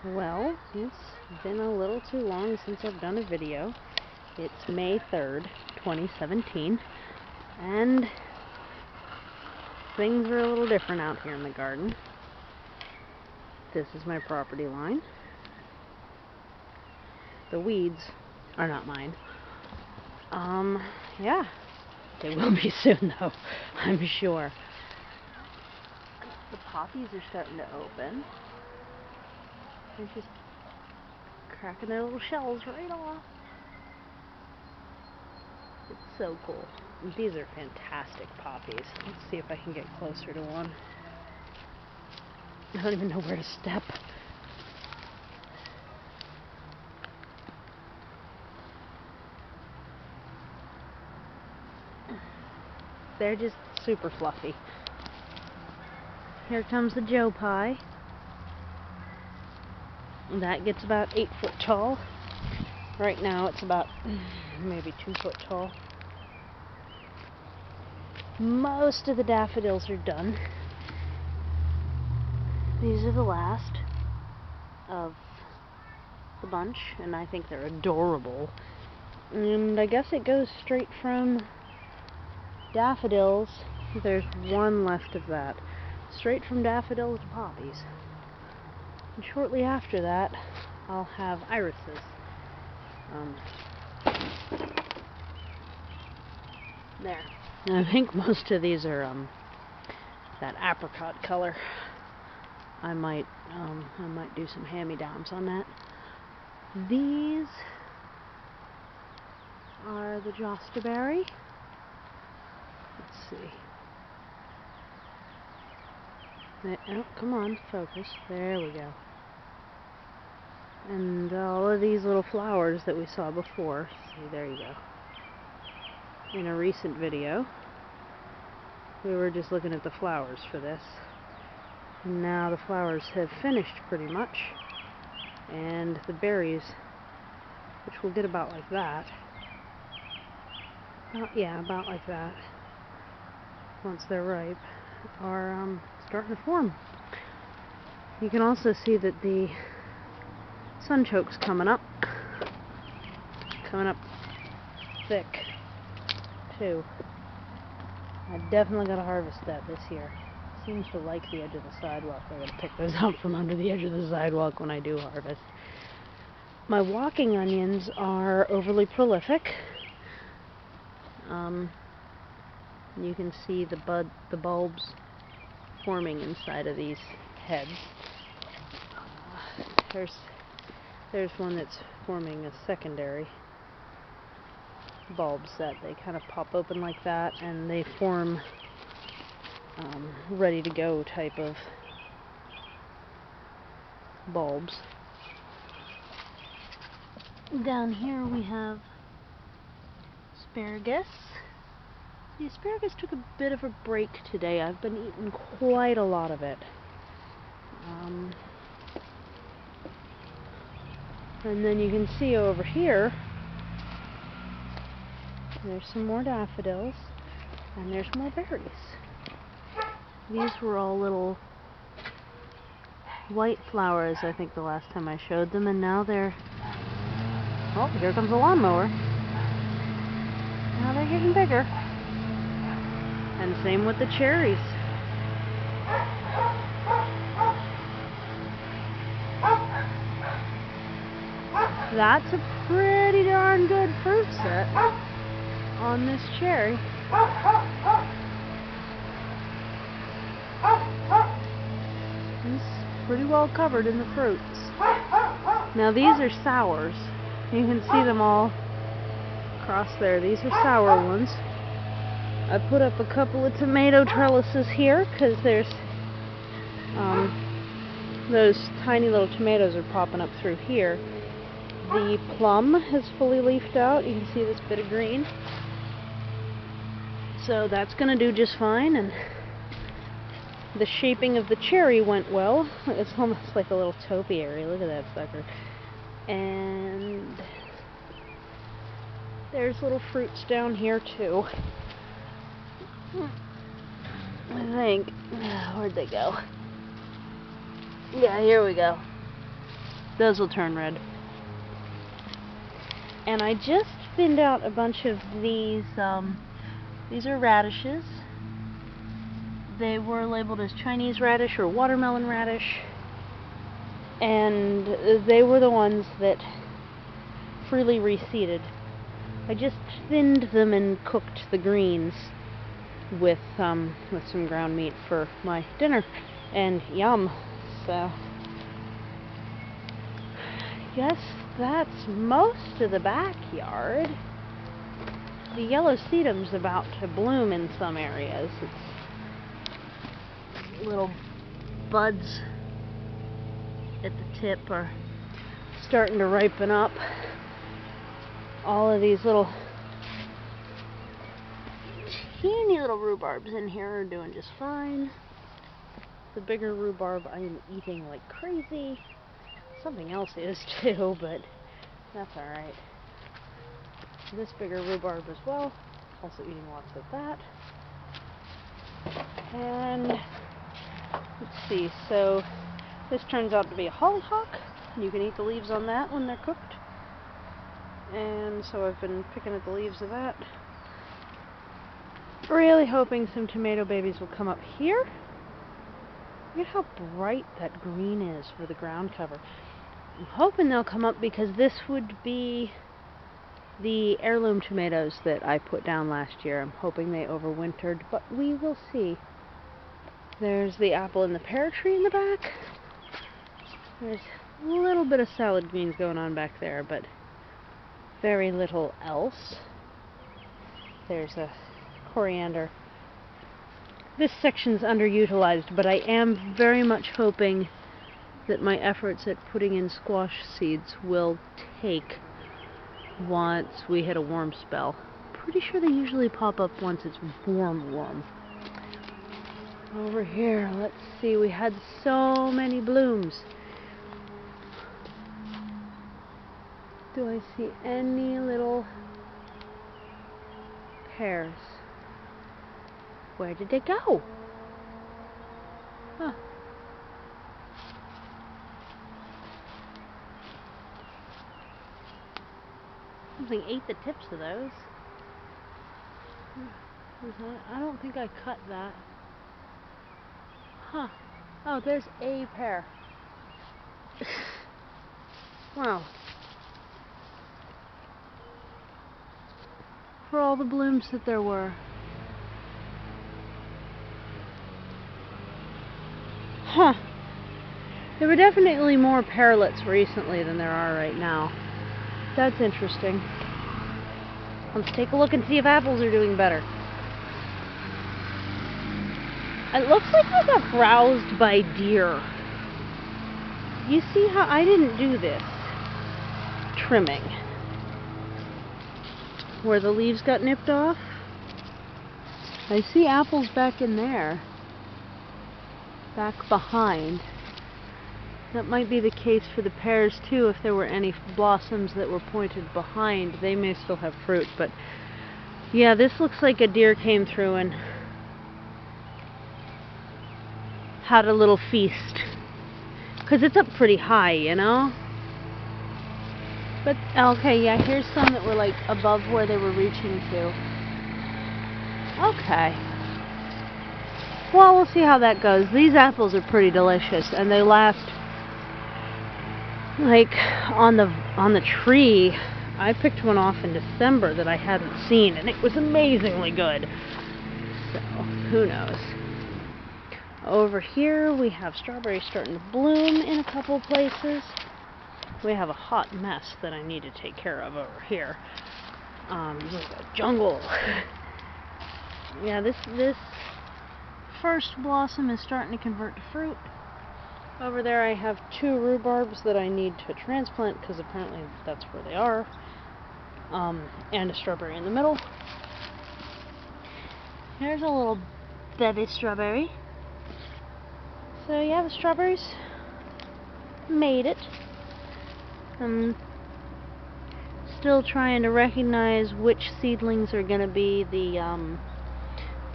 Well, it's been a little too long since I've done a video. It's May 3rd, 2017, and things are a little different out here in the garden. This is my property line. The weeds are not mine. Yeah, they will be soon though, I'm sure. The poppies are starting to open. They're just cracking their little shells right off. It's so cool. These are fantastic poppies. Let's see if I can get closer to one. I don't even know where to step. They're just super fluffy. Here comes the Joe Pye. That gets about 8 foot tall. Right now it's about maybe 2 foot tall. Most of the daffodils are done. These are the last of the bunch, and I think they're adorable. And I guess it goes straight from daffodils. There's one left of that. Straight from daffodils to poppies. And shortly after that, I'll have irises. There. And I think most of these are that apricot color. I might do some hand-me-downs on that. These are the jostaberry. Let's see. Oh, come on, focus. There we go. And all of these little flowers that we saw before. See, there you go. In a recent video, we were just looking at the flowers for this. And now the flowers have finished pretty much. And the berries, which we'll get about like that. About like that. Once they're ripe, are starting to form. You can also see that the sunchoke's coming up thick too. I definitely gotta harvest that this year. It seems to like the edge of the sidewalk. I gotta pick those out from under the edge of the sidewalk when I do harvest. My walking onions are overly prolific. You can see the bulbs forming inside of these heads. There's one that's forming a secondary bulbs that they kind of pop open like that, and they form ready to go type of bulbs. Down here we have asparagus. The asparagus took a bit of a break today. I've been eating quite a lot of it. And then you can see over here, there's some more daffodils, and there's more berries. These were all little white flowers, I think, the last time I showed them, and now they're... Oh, here comes the lawnmower. Now they're getting bigger. And same with the cherries. That's a pretty darn good fruit set on this cherry. It's pretty well covered in the fruits. Now these are sours. You can see them all across there. These are sour ones. I put up a couple of tomato trellises here because there's those tiny little tomatoes are popping up through here. The plum has fully leafed out. You can see this bit of green. So that's going to do just fine. And the shaping of the cherry went well. It's almost like a little topiary. Look at that sucker. And there's little fruits down here too. I think. Where'd they go? Yeah, here we go. Those will turn red. And I just thinned out a bunch of these are radishes. They were labeled as Chinese radish or watermelon radish, and they were the ones that freely reseeded. I just thinned them and cooked the greens with some ground meat for my dinner, and yum. So guess that's most of the backyard. The yellow sedum's about to bloom in some areas. It's little buds at the tip are starting to ripen up. All of these little teeny little rhubarbs in here are doing just fine. The bigger rhubarb I am eating like crazy. Something else is too, but that's alright. This bigger rhubarb as well. Also eating lots of that. And let's see, so this turns out to be a hollyhock. You can eat the leaves on that when they're cooked. And so I've been picking at the leaves of that. Really hoping some tomato babies will come up here. Look at how bright that green is for the ground cover. I'm hoping they'll come up because this would be the heirloom tomatoes that I put down last year. I'm hoping they overwintered, but we will see. There's the apple and the pear tree in the back. There's a little bit of salad greens going on back there, but very little else. There's a coriander. This section's underutilized, but I am very much hoping that my efforts at putting in squash seeds will take once we hit a warm spell. Pretty sure they usually pop up once it's warm. Over here, let's see, we had so many blooms. Do I see any little pears? Where did they go? Huh. Something ate the tips of those. I don't think I cut that. Huh. Oh, there's a pear. Wow. For all the blooms that there were. Huh. There were definitely more pearlets recently than there are right now. That's interesting. Let's take a look and see if apples are doing better. It looks like I got browsed by deer. You see how I didn't do this trimming where the leaves got nipped off? I see apples back in there, back behind. That might be the case for the pears too. If there were any blossoms that were pointed behind, they may still have fruit, but yeah, this looks like a deer came through and had a little feast. Because it's up pretty high, you know? But, okay, yeah, here's some that were like above where they were reaching to. Okay. Well, we'll see how that goes. These apples are pretty delicious, and they last, like, on the tree. I picked one off in December that I hadn't seen, and it was amazingly good. So, who knows? Over here, we have strawberries starting to bloom in a couple places. We have a hot mess that I need to take care of over here. It's like a jungle. Yeah, this first blossom is starting to convert to fruit. Over there I have 2 rhubarbs that I need to transplant because apparently that's where they are. And a strawberry in the middle. Here's a little baby strawberry. So yeah, the strawberries made it. I'm still trying to recognize which seedlings are going to be the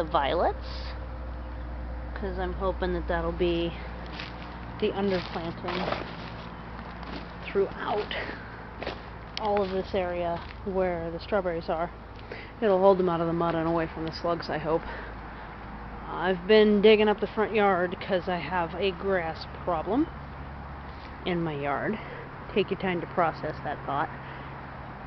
violets, because I'm hoping that that'll be the underplanting. throughout all of this area where the strawberries are. It'll hold them out of the mud and away from the slugs, I hope. I've been digging up the front yard because I have a grass problem in my yard. Take your time to process that thought.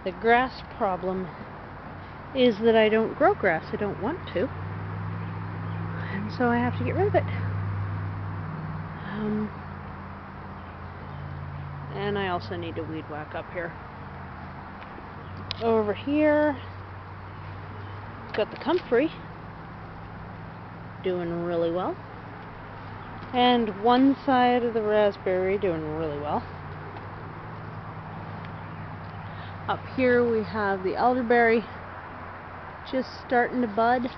The grass problem is that I don't grow grass. I don't want to. And so I have to get rid of it. And I also need to weed whack up here. Over here, got the comfrey doing really well. And one side of the raspberry doing really well. Up here we have the elderberry just starting to bud.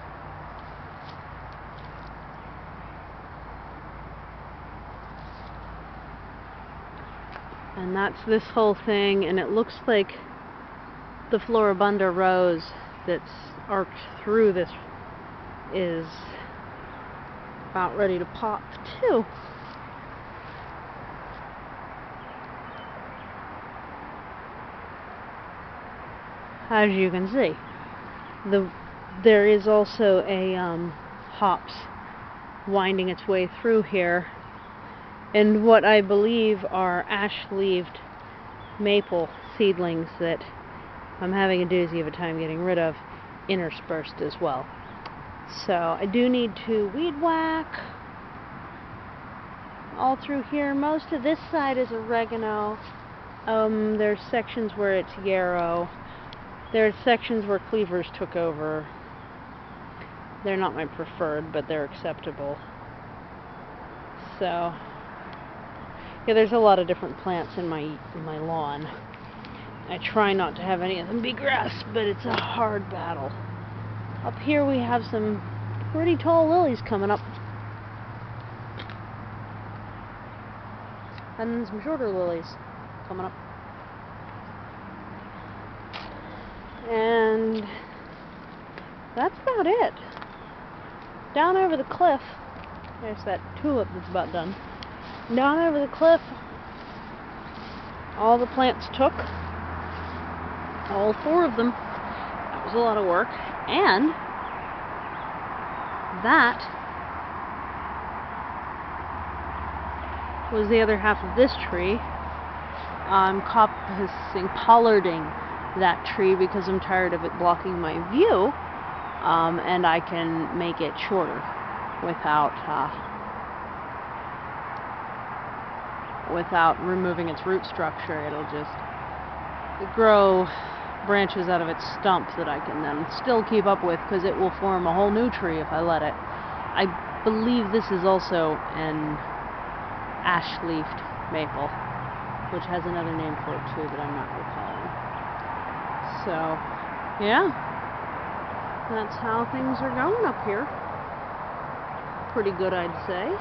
And that's this whole thing, and it looks like the Floribunda rose that's arced through this is about ready to pop too. As you can see, there is also a hops winding its way through here, and what I believe are ash-leaved maple seedlings that I'm having a doozy of a time getting rid of, interspersed as well. So I do need to weed whack all through here. Most of this side is oregano. There's sections where it's yarrow. There's sections where cleavers took over. They're not my preferred, but they're acceptable. So yeah, there's a lot of different plants in my lawn. I try not to have any of them be grass, but it's a hard battle. Up here we have some pretty tall lilies coming up. And then some shorter lilies coming up. And that's about it. Down over the cliff, there's that tulip that's about done. Down over the cliff, all the plants took. All 4 of them. That was a lot of work. And that was the other half of this tree. I'm pollarding that tree because I'm tired of it blocking my view, and I can make it shorter without removing its root structure. It'll just grow branches out of its stump that I can then still keep up with, because it will form a whole new tree if I let it. I believe this is also an ash-leafed maple, which has another name for it too that I'm not recalling. So yeah, that's how things are going up here. Pretty good, I'd say,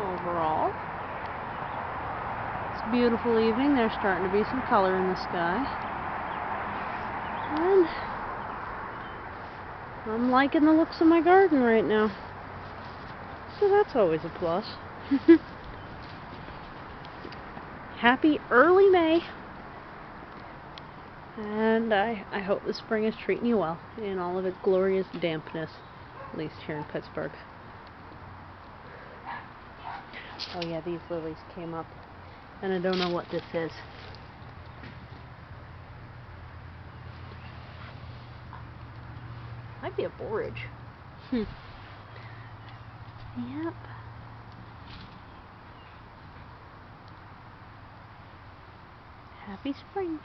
overall. Beautiful evening. There's starting to be some color in the sky, and I'm liking the looks of my garden right now, so that's always a plus. Happy early May, and I hope the spring is treating you well in all of its glorious dampness, at least here in Pittsburgh. Oh yeah, these lilies came up. And I don't know what this is. Might be a borage. Yep. Happy spring.